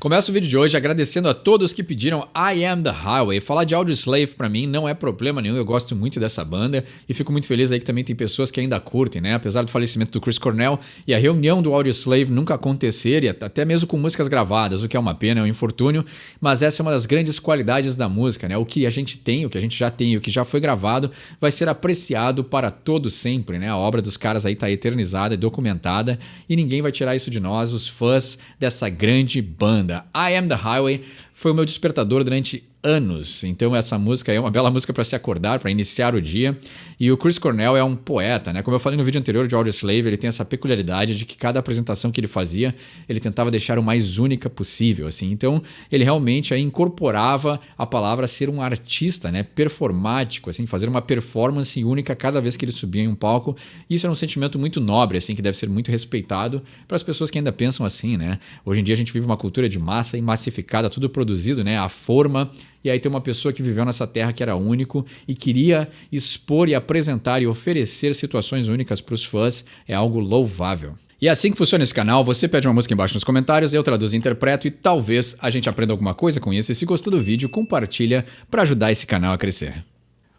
Começo o vídeo de hoje agradecendo a todos que pediram I Am The Highway. Falar de Audioslave pra mim não é problema nenhum, eu gosto muito dessa banda e fico muito feliz aí que também tem pessoas que ainda curtem, né? Apesar do falecimento do Chris Cornell e a reunião do Audioslave nunca acontecer, e até mesmo com músicas gravadas, o que é uma pena, é um infortúnio, mas essa é uma das grandes qualidades da música, né? O que a gente tem, o que a gente já tem, o que já foi gravado, vai ser apreciado para todo sempre, né? A obra dos caras aí tá eternizada e documentada e ninguém vai tirar isso de nós, os fãs dessa grande banda. I Am The Highway foi o meu despertador durante anos, então essa música é uma bela música para se acordar, para iniciar o dia. E o Chris Cornell é um poeta, né? Como eu falei no vídeo anterior de Audioslave, ele tem essa peculiaridade de que cada apresentação que ele fazia, ele tentava deixar o mais única possível, assim. Então ele realmente aí incorporava a palavra ser um artista, né? Performático, assim, fazer uma performance única cada vez que ele subia em um palco. Isso é um sentimento muito nobre, assim, que deve ser muito respeitado para as pessoas que ainda pensam assim, né? Hoje em dia a gente vive uma cultura de massa e massificada, tudo produzido, né? A forma. E aí tem uma pessoa que viveu nessa terra que era único e queria expor e apresentar e oferecer situações únicas para os fãs. É algo louvável. E é assim que funciona esse canal. Você pede uma música embaixo nos comentários, eu traduzo e interpreto e talvez a gente aprenda alguma coisa com isso. E se gostou do vídeo, compartilha para ajudar esse canal a crescer.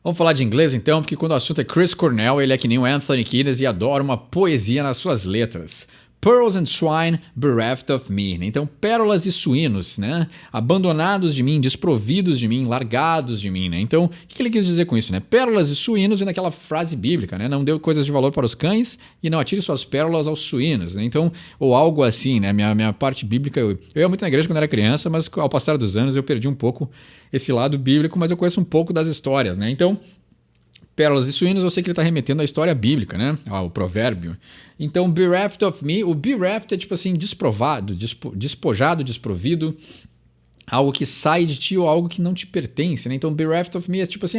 Vamos falar de inglês então, porque quando o assunto é Chris Cornell, ele é que nem o Anthony Kiedis e adora uma poesia nas suas letras. Pearls and swine bereft of me. Então, pérolas e suínos, né? Abandonados de mim, desprovidos de mim, largados de mim, né? Então, o que ele quis dizer com isso, né? Pérolas e suínos vem daquela frase bíblica, né? Não deu coisas de valor para os cães e não atire suas pérolas aos suínos, né? Então, ou algo assim, né? Minha parte bíblica, eu ia muito na igreja quando era criança, mas ao passar dos anos eu perdi um pouco esse lado bíblico, mas eu conheço um pouco das histórias, né? Então, pérolas e suínos, eu sei que ele está remetendo à história bíblica, né? Ao provérbio. Então, bereft of me, o bereft é tipo assim, desprovado, despojado, desprovido, algo que sai de ti ou algo que não te pertence, né? Então, bereft of me é tipo assim,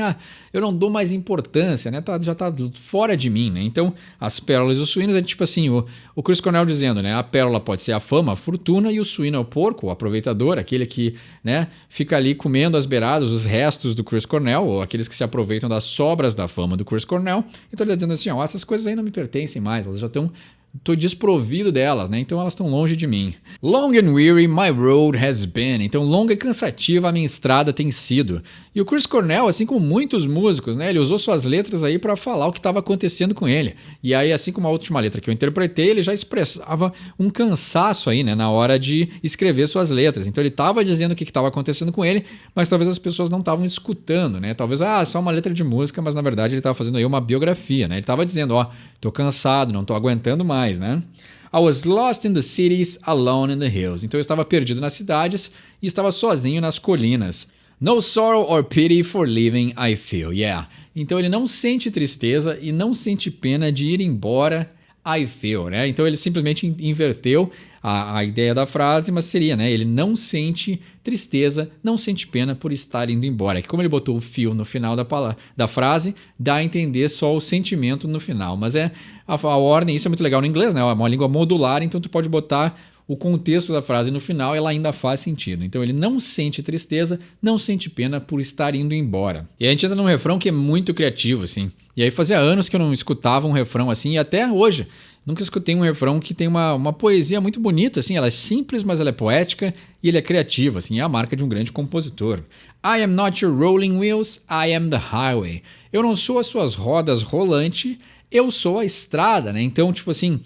eu não dou mais importância, né? Já tá fora de mim, né? Então, as pérolas e os suínos é tipo assim, o Chris Cornell dizendo, né? A pérola pode ser a fama, a fortuna, e o suíno é o porco, o aproveitador, aquele que, né, fica ali comendo as beiradas, os restos do Chris Cornell, ou aqueles que se aproveitam das sobras da fama do Chris Cornell. Então, ele tá dizendo assim, essas coisas aí não me pertencem mais, elas já estão... Tô desprovido delas, né? Então elas estão longe de mim. Long and weary my road has been. Então longa e cansativa a minha estrada tem sido. E o Chris Cornell, assim como muitos músicos, né? Ele usou suas letras aí para falar o que estava acontecendo com ele. E aí, assim como a última letra que eu interpretei, ele já expressava um cansaço aí, né? Na hora de escrever suas letras. Então ele estava dizendo o que estava acontecendo com ele, mas talvez as pessoas não estavam escutando, né? Talvez, só uma letra de música, mas na verdade ele estava fazendo aí uma biografia, né? Ele estava dizendo, tô cansado, não tô aguentando mais, né? I was lost in the cities, alone in the hills. Então eu estava perdido nas cidades e estava sozinho nas colinas. No sorrow or pity for living I feel, yeah. Então ele não sente tristeza e não sente pena de ir embora, I feel, né? Então ele simplesmente inverteu a ideia da frase, mas seria, né? Ele não sente tristeza, não sente pena por estar indo embora. Que como ele botou o feel no final da frase, dá a entender só o sentimento no final. Mas a ordem, isso é muito legal no inglês, né? É uma língua modular, então tu pode botar o contexto da frase no final, ela ainda faz sentido. Então ele não sente tristeza, não sente pena por estar indo embora. E a gente entra num refrão que é muito criativo, assim. E aí fazia anos que eu não escutava um refrão assim, e até hoje nunca escutei um refrão que tem uma poesia muito bonita, assim. Ela é simples, mas ela é poética e ele é criativo, assim. É a marca de um grande compositor. I am not your rolling wheels, I am the highway. Eu não sou as suas rodas rolante, eu sou a estrada, né? Então, tipo assim,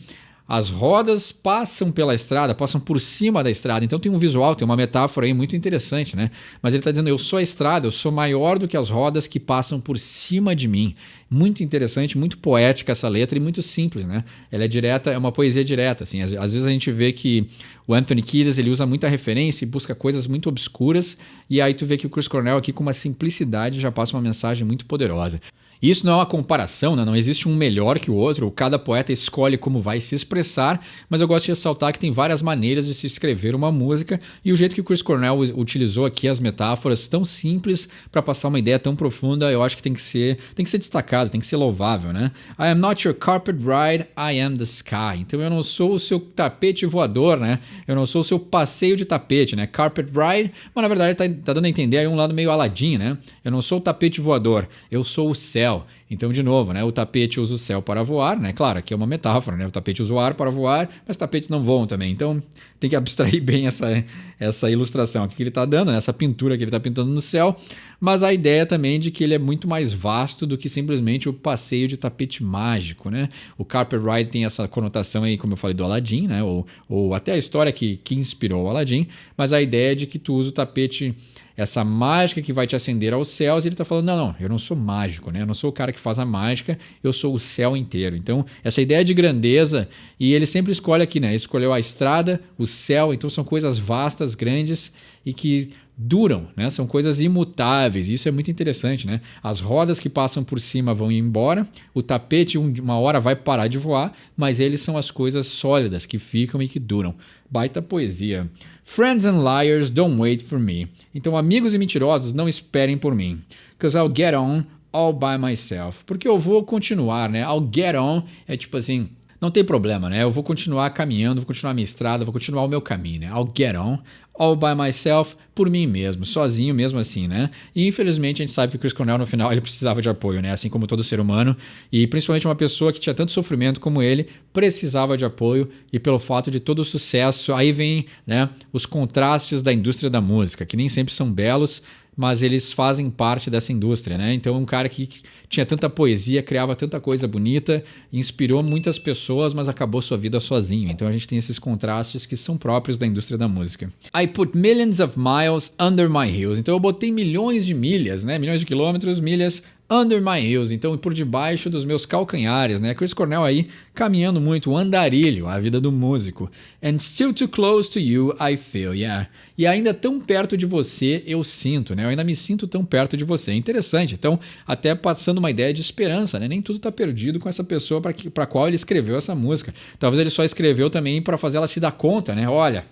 as rodas passam pela estrada, passam por cima da estrada. Então tem um visual, tem uma metáfora aí muito interessante, né? Mas ele está dizendo, eu sou a estrada, eu sou maior do que as rodas que passam por cima de mim. Muito interessante, muito poética essa letra e muito simples, né? Ela é direta, é uma poesia direta, assim. Às vezes a gente vê que o Anthony Kiedis, ele usa muita referência e busca coisas muito obscuras, e aí tu vê que o Chris Cornell aqui com uma simplicidade já passa uma mensagem muito poderosa. E isso não é uma comparação, né? Não existe um melhor que o outro, cada poeta escolhe como vai se expressar, mas eu gosto de ressaltar que tem várias maneiras de se escrever uma música e o jeito que o Chris Cornell utilizou aqui as metáforas tão simples para passar uma ideia tão profunda, eu acho que tem que ser destacado, tem que ser louvável, né? I am not your carpet ride, I am the sky. Então eu não sou o seu tapete voador, né? Eu não sou o seu passeio de tapete, né? Carpet ride, mas na verdade tá dando a entender aí um lado meio Aladdin, né? Eu não sou o tapete voador, eu sou o céu. Então, de novo, né, o tapete usa o céu para voar, né? Claro, aqui é uma metáfora, né? O tapete usa o ar para voar, mas tapetes não voam também. Então, tem que abstrair bem essa ilustração aqui que ele está dando, né? Essa pintura que ele está pintando no céu. Mas a ideia também de que ele é muito mais vasto do que simplesmente o passeio de tapete mágico, né? O Carpet Ride tem essa conotação aí, como eu falei, do Aladdin, né? Ou até a história que inspirou o Aladdin, mas a ideia de que tu usa o tapete, essa mágica que vai te acender aos céus, e ele está falando, não, eu não sou mágico, né? Eu não sou o cara que faz a mágica, eu sou o céu inteiro. Então, essa ideia de grandeza, e ele sempre escolhe aqui, né? Ele escolheu a estrada, o céu, então são coisas vastas, grandes e que duram, né? São coisas imutáveis, isso é muito interessante, né? As rodas que passam por cima vão embora, o tapete uma hora vai parar de voar, mas eles são as coisas sólidas que ficam e que duram. Baita poesia. Friends and liars don't wait for me. Então, amigos e mentirosos, não esperem por mim. Because I'll get on all by myself. Porque eu vou continuar, né? I'll get on é tipo assim, não tem problema, né? Eu vou continuar caminhando, vou continuar a minha estrada, vou continuar o meu caminho, né? I'll get on all by myself, por mim mesmo, sozinho mesmo assim, né? E infelizmente a gente sabe que o Chris Cornell no final ele precisava de apoio, né? Assim como todo ser humano, e principalmente uma pessoa que tinha tanto sofrimento como ele, precisava de apoio, e pelo fato de todo o sucesso, aí vem, né, os contrastes da indústria da música, que nem sempre são belos, mas eles fazem parte dessa indústria, né? Então, um cara que tinha tanta poesia, criava tanta coisa bonita, inspirou muitas pessoas, mas acabou sua vida sozinho. Então, a gente tem esses contrastes que são próprios da indústria da música. I put millions of miles under my heels. Então, eu botei milhões de milhas, né? Milhões de quilômetros, milhas under my heels, então por debaixo dos meus calcanhares, né? Chris Cornell aí caminhando muito, o andarilho, a vida do músico. And still too close to you, I feel, yeah. E ainda tão perto de você, eu sinto, né? Eu ainda me sinto tão perto de você. Interessante. Então, até passando uma ideia de esperança, né? Nem tudo tá perdido com essa pessoa para qual ele escreveu essa música. Talvez ele só escreveu também para fazer ela se dar conta, né? Olha,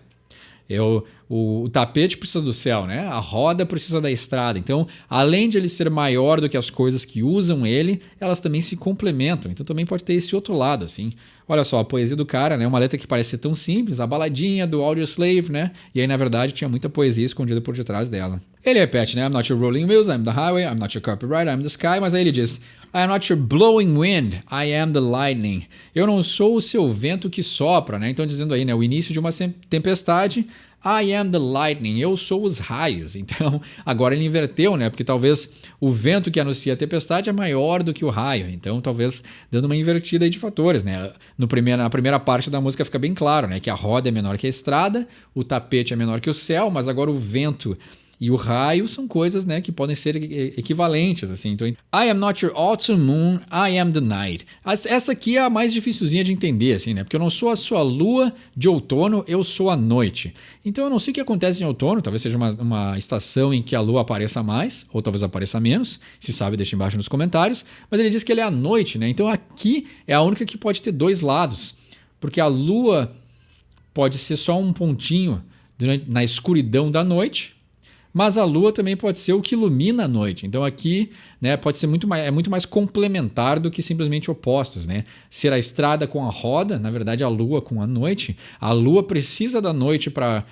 o tapete precisa do céu, né? A roda precisa da estrada. Então, além de ele ser maior do que as coisas que usam ele, elas também se complementam. Então, também pode ter esse outro lado, assim. Olha só, a poesia do cara, né? Uma letra que parece ser tão simples, a baladinha do Audioslave, né? E aí, na verdade, tinha muita poesia escondida por detrás dela. Ele repete, né? I'm not your rolling wheels, I'm the highway, I'm not your carpet ride, I'm the sky. Mas aí ele diz, I am not your blowing wind, I am the lightning. Eu não sou o seu vento que sopra, né? Então, dizendo aí, né? O início de uma tempestade, I am the lightning, eu sou os raios. Então, agora ele inverteu, né? Porque talvez o vento que anuncia a tempestade é maior do que o raio. Então, talvez dando uma invertida aí de fatores, né? Na primeira parte da música fica bem claro, né? Que a roda é menor que a estrada, o tapete é menor que o céu, mas agora o vento e o raio são coisas, né, que podem ser equivalentes, assim. Então, I am not your autumn moon, I am the night. Essa aqui é a mais dificilzinha de entender, assim, né? Porque eu não sou a sua lua de outono, eu sou a noite. Então, eu não sei o que acontece em outono, talvez seja uma estação em que a lua apareça mais, ou talvez apareça menos. Se sabe, deixa embaixo nos comentários. Mas ele diz que ele é a noite, né? Então, aqui é a única que pode ter dois lados. Porque a lua pode ser só um pontinho na escuridão da noite, mas a lua também pode ser o que ilumina a noite. Então aqui, né, pode ser muito mais complementar do que simplesmente opostos, né? Ser a estrada com a roda, na verdade a lua com a noite. A lua precisa da noite para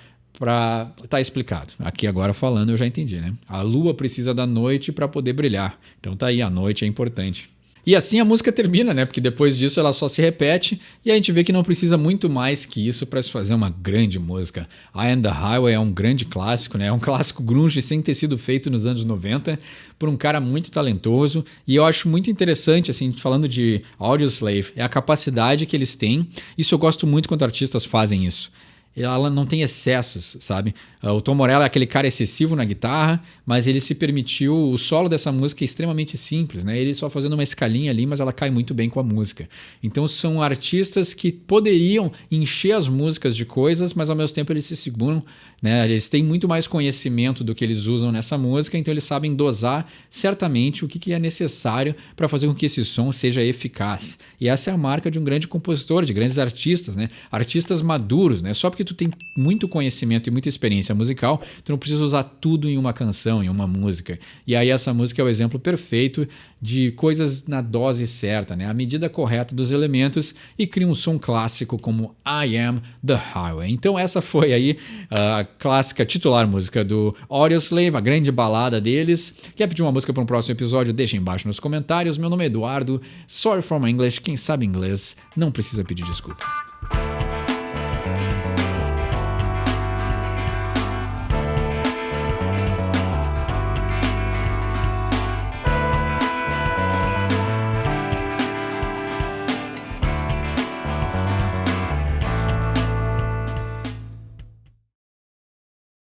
tá explicado. Aqui agora falando eu já entendi, né? A lua precisa da noite para poder brilhar. Então tá aí, a noite é importante. E assim a música termina, né? Porque depois disso ela só se repete e a gente vê que não precisa muito mais que isso para se fazer uma grande música. I Am The Highway é um grande clássico, né? É um clássico grunge sem ter sido feito nos anos 90 por um cara muito talentoso, e eu acho muito interessante, assim, falando de Audioslave, é a capacidade que eles têm. Isso eu gosto muito quando artistas fazem isso. Ela não tem excessos, sabe? O Tom Morello é aquele cara excessivo na guitarra, mas ele se permitiu, o solo dessa música é extremamente simples, né? Ele só fazendo uma escalinha ali, mas ela cai muito bem com a música. Então são artistas que poderiam encher as músicas de coisas, mas ao mesmo tempo eles se seguram, né? Eles têm muito mais conhecimento do que eles usam nessa música, então eles sabem dosar certamente o que é necessário para fazer com que esse som seja eficaz. E essa é a marca de um grande compositor, de grandes artistas, né? Artistas maduros, né? Só porque tu tem muito conhecimento e muita experiência musical, tu não precisa usar tudo em uma canção, em uma música. E aí essa música é o exemplo perfeito de coisas na dose certa, né? A medida correta dos elementos e cria um som clássico como I Am The Highway. Então essa foi aí a clássica titular música do Audioslave, a grande balada deles. Quer pedir uma música para um próximo episódio? Deixa embaixo nos comentários. Meu nome é Eduardo, sorry for my English, quem sabe inglês não precisa pedir desculpa.